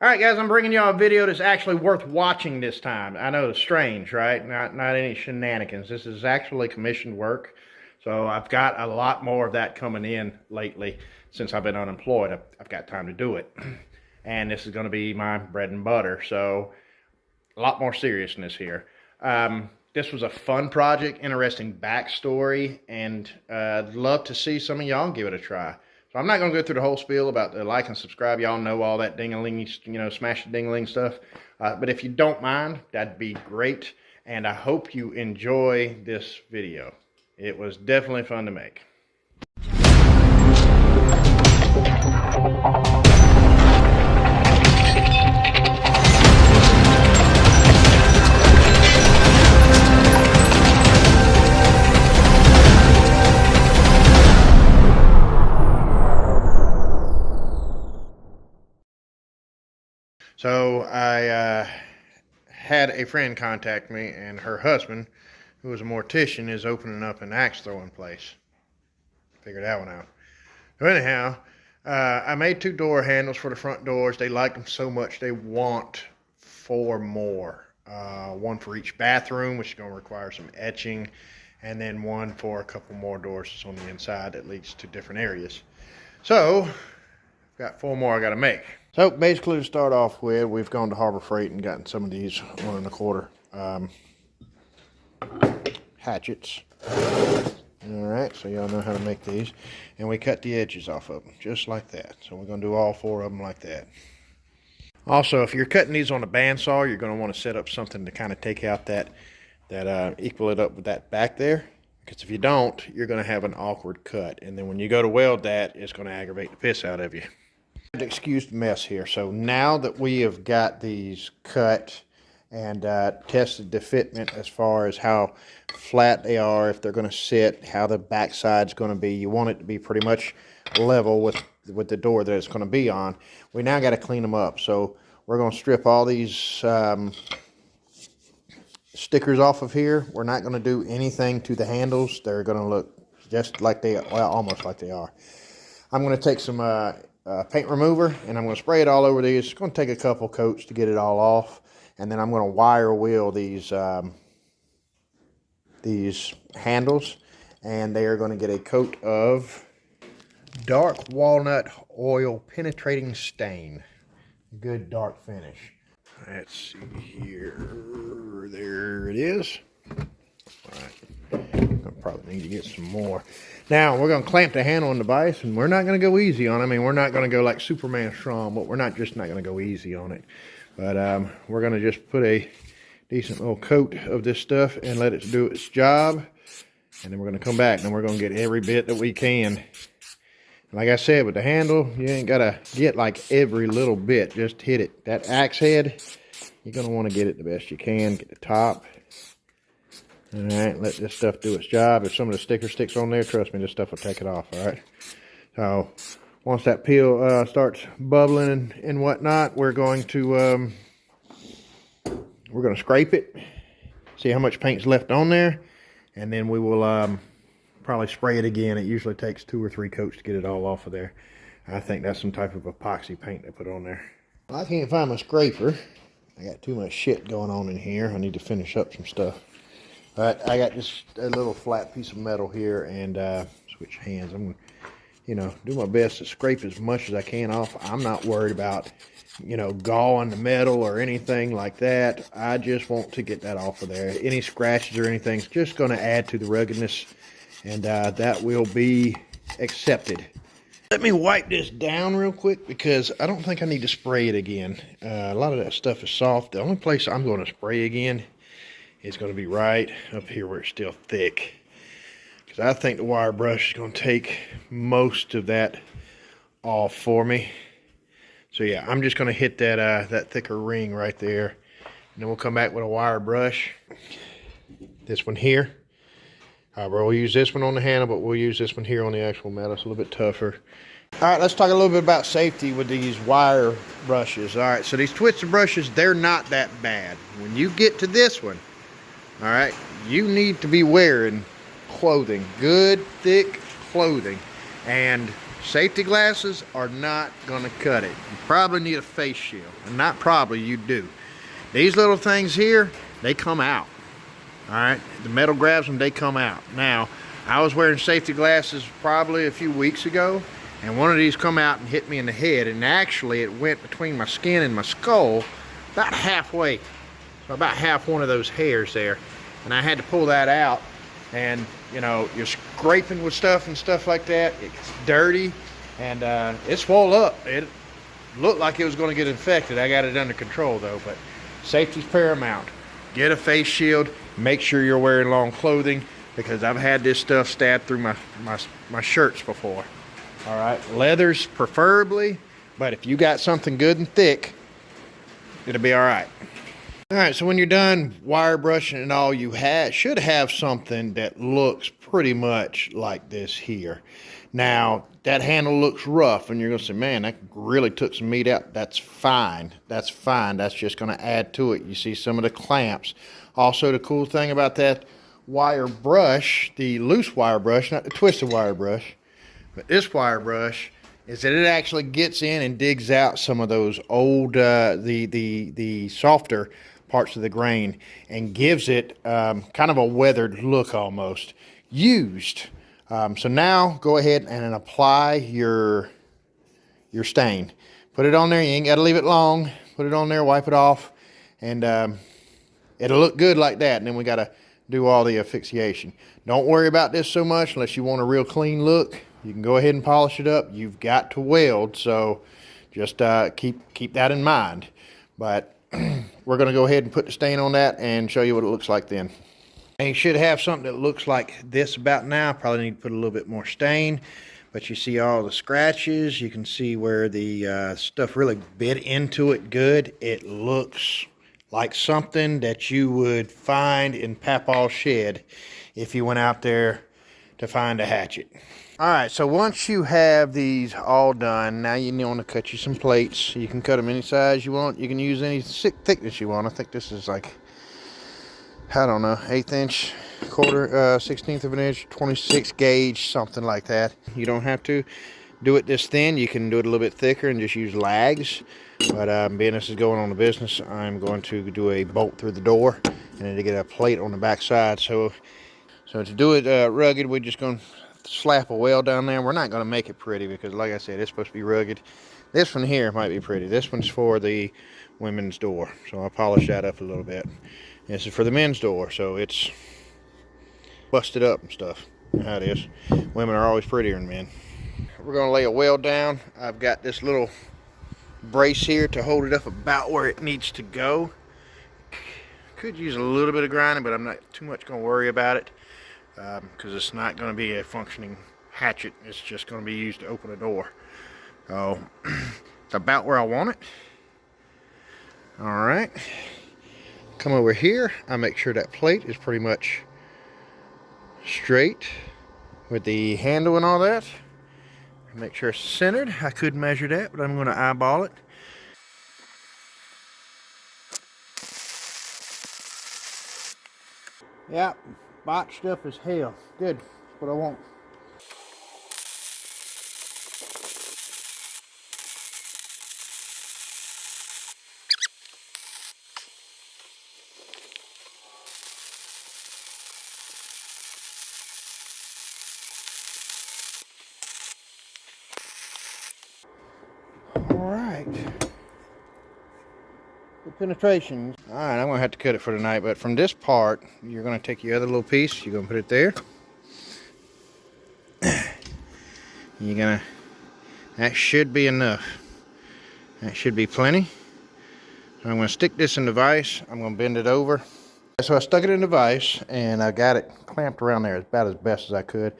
All right, guys, I'm bringing y'all a video that's actually worth watching this time. I know it's strange, right? Not any shenanigans. This is actually commissioned work. So I've got a lot more of that coming in lately since I've been unemployed. I've got time to do it. And this is going to be my bread and butter. So a lot more seriousness here. This was a fun project, interesting backstory, and I'd love to see some of y'all give it a try. So I'm not going to go through the whole spiel about the like and subscribe. Y'all know all that ding-a-ling, smash the ding-a-ling stuff. But if you don't mind, that'd be great. And I hope you enjoy this video. It was definitely fun to make. So I had a friend contact me, and her husband, who was a mortician, is opening up an axe throwing place. Figured that one out. So anyhow, I made 2 door handles for the front doors. They like them so much they want 4 more. One for each bathroom, which is going to require some etching, and then one for a couple more doors on the inside that leads to different areas. So I've got 4 more I got to make. So basically, to start off with, we've gone to Harbor Freight and gotten some of these 1 1/4 hatchets. All right, so y'all know how to make these. And we cut the edges off of them, just like that. So we're going to do all 4 of them like that. Also, if you're cutting these on a bandsaw, you're going to want to set up something to kind of take out that equal it up with that back there. Because if you don't, you're going to have an awkward cut. And then when you go to weld that, it's going to aggravate the piss out of you. Excuse the mess here. So now that we have got these cut and tested the fitment as far as how flat they are, if they're going to sit, how the backside's going to be, you want it to be pretty much level with the door that it's going to be on. We now got to clean them up. So we're going to strip all these stickers off of here. We're not going to do anything to the handles. They're going to look just like they, well, almost like they are. I'm going to take some paint remover, and I'm going to spray it all over these. It's going to take a couple coats to get it all off, and then I'm going to wire wheel these handles, and they are going to get a coat of dark walnut oil penetrating stain. Good dark finish. Let's see here. There it is. All right. I'll probably need to get some more. Now, we're going to clamp the handle on the vise, and we're not going to go easy on it. I mean, we're not going to go like Superman strong, but we're not going to go easy on it. But we're going to just put a decent little coat of this stuff and let it do its job. And then we're going to come back, and we're going to get every bit that we can. And like I said, with the handle, you ain't got to get like every little bit. Just hit it. That axe head, you're going to want to get it the best you can. Get the top. All right, let this stuff do its job. If some of the sticker sticks on there, trust me, this stuff will take it off, all right? So once that peel starts bubbling and whatnot, we're going to scrape it, see how much paint's left on there, and then we will probably spray it again. It usually takes 2 or 3 coats to get it all off of there. I think that's some type of epoxy paint they put on there. I can't find my scraper. I got too much shit going on in here. I need to finish up some stuff. But I got just a little flat piece of metal here, and switch hands. I'm going to, do my best to scrape as much as I can off. I'm not worried about, gawing the metal or anything like that. I just want to get that off of there. Any scratches or anything's just going to add to the ruggedness, and that will be accepted. Let me wipe this down real quick because I don't think I need to spray it again. A lot of that stuff is soft. The only place I'm going to spray again is going to be right up here where it's still thick, because I think the wire brush is going to take most of that off for me. So yeah, I'm just going to hit that thicker ring right there, and then we'll come back with a wire brush. This one here, we'll use this one on the handle, but we'll use this one here on the actual metal. It's a little bit tougher. All right, let's talk a little bit about safety with these wire brushes. All right, so these twister brushes, they're not that bad. When you get to this one, all right, you need to be wearing clothing, good thick clothing, and Safety glasses are not gonna cut it. You probably need a face shield. And not probably, you do. These little things here, they come out. All right, the metal grabs them, they come out. Now, I was wearing safety glasses probably a few weeks ago, and one of these come out and hit me in the head, and actually it went between my skin and my skull about halfway. So about half one of those hairs there. And I had to pull that out, and you know, you're scraping with stuff and stuff like that. It's dirty, and it swelled up. It looked like it was going to get infected. I got it under control though, but safety's paramount. Get a face shield. Make sure you're wearing long clothing, because I've had this stuff stabbed through my shirts before. All right, leathers preferably, but if you got something good and thick, it'll be all right. All right, so when you're done wire brushing and all, you should have something that looks pretty much like this here. Now, that handle looks rough, and you're gonna say, man, that really took some meat out. That's fine, that's fine. That's just gonna add to it. You see some of the clamps. Also, the cool thing about that wire brush, the loose wire brush, not the twisted wire brush, but this wire brush, is that it actually gets in and digs out some of those old, the softer parts of the grain, and gives it kind of a weathered look almost. Used. So now go ahead and apply your stain. Put it on there. You ain't got to leave it long. Put it on there, wipe it off, and it'll look good like that. And then we got to do all the asphyxiation. Don't worry about this so much unless you want a real clean look. You can go ahead and polish it up. You've got to weld, so just keep that in mind. But we're going to go ahead and put the stain on that and show you what it looks like then. And you should have something that looks like this about now. Probably need to put a little bit more stain, but you see all the scratches. You can see where the stuff really bit into it good. It looks like something that you would find in Papaw's shed if you went out there to find a hatchet. All right, so once you have these all done, now you want to cut you some plates. You can cut them any size you want. You can use any thickness you want. I think this is like, I don't know, 1/8 inch, quarter, 1/16 of an inch, 26 gauge, something like that. You don't have to do it this thin. You can do it a little bit thicker and just use lags. But being this is going on the business, I'm going to do a bolt through the door, and then to get a plate on the back side. So to do it rugged, we're just going to slap a weld down there. We're not going to make it pretty because, like I said, it's supposed to be rugged. This one here might be pretty. This one's for the women's door, so I'll polish that up a little bit. This is for the men's door, so it's busted up and stuff. You know how it is. Women are always prettier than men. We're going to lay a weld down. I've got this little brace here to hold it up about where it needs to go. Could use a little bit of grinding, but I'm not too much going to worry about it because it's not going to be a functioning hatchet. It's just going to be used to open a door. So it's about where I want it. All right, come over here. I make sure that plate is pretty much straight with the handle and all that. Make sure it's centered. I could measure that, but I'm going to eyeball it. Yep, botched up as hell. Good, that's what I want. Good penetration. All right, I'm gonna have to cut it for tonight, but from this part, you're gonna take your other little piece, you're gonna put it there. That should be enough. That should be plenty. So I'm gonna stick this in the vise. I'm gonna bend it over. So I stuck it in the vise, and I got it clamped around there about as best as I could.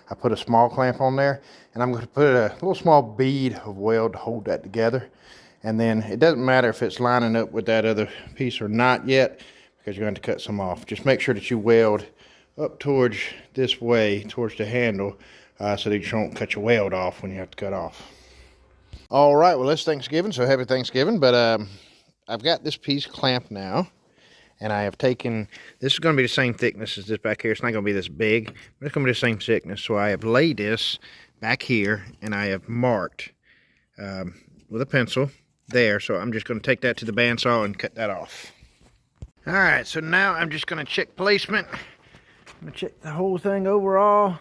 I put a small clamp on there, and I'm gonna put a little small bead of weld to hold that together. And then it doesn't matter if it's lining up with that other piece or not yet, because you're going to cut some off. Just make sure that you weld up towards this way, towards the handle, so that you don't cut your weld off when you have to cut off. All right, well, it's Thanksgiving, so happy Thanksgiving. But I've got this piece clamped now, And I have taken, this is going to be the same thickness as this back here. It's not going to be this big, but it's going to be the same thickness. So I have laid this back here, and I have marked with a pencil there. So I'm just going to take that to the bandsaw and cut that off. All right, so now I'm just going to check placement. I'm going to check the whole thing overall.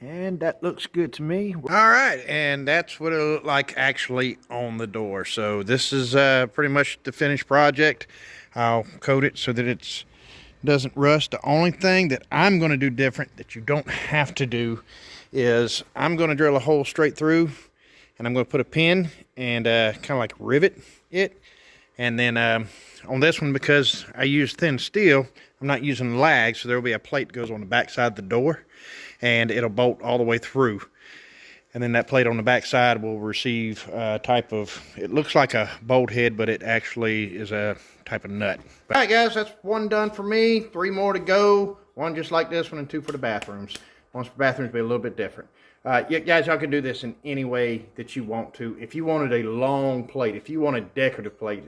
And that looks good to me. All right, and that's what it'll look like actually on the door. So this is pretty much the finished project. I'll coat it so that it doesn't rust. The only thing that I'm going to do different that you don't have to do is I'm going to drill a hole straight through, and I'm going to put a pin and kind of like rivet it. And then on this one, because I use thin steel, I'm not using lag, so there will be a plate that goes on the back side of the door, and it'll bolt all the way through. And then that plate on the back side will receive a type of, it looks like a bolt head, but it actually is a type of nut. All right, guys, that's one done for me. 3 more to go. 1 just like this one, and 2 for the bathrooms. 1 for bathrooms will be a little bit different. Yeah, guys, y'all can do this in any way that you want to. If you wanted a long plate, if you want a decorative plate,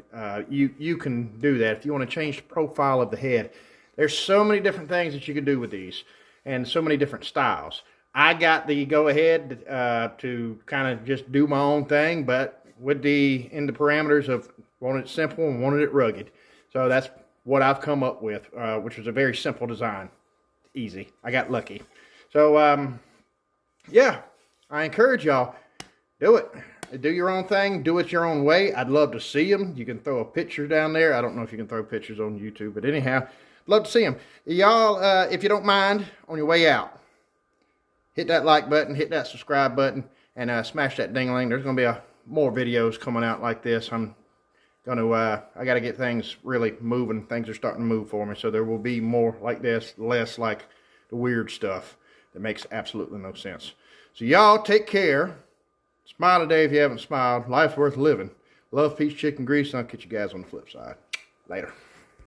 you can do that. If you want to change the profile of the head, there's so many different things that you can do with these, and so many different styles. I got the go-ahead to kind of just do my own thing, but with in the parameters of wanted it simple and wanted it rugged. So that's what I've come up with, which was a very simple design. Easy. I got lucky. So, yeah, I encourage y'all, do it. Do your own thing. Do it your own way. I'd love to see them. You can throw a picture down there. I don't know if you can throw pictures on YouTube, but anyhow, love to see them. Y'all, if you don't mind, on your way out, hit that like button, hit that subscribe button, and smash that ding-a-ling. There's going to be more videos coming out like this. I'm going to, I got to get things really moving. Things are starting to move for me, so there will be more like this, less like the weird stuff that makes absolutely no sense. So y'all take care. Smile today if you haven't smiled. Life's worth living. Love, peace, chicken grease, and I'll catch you guys on the flip side. Later.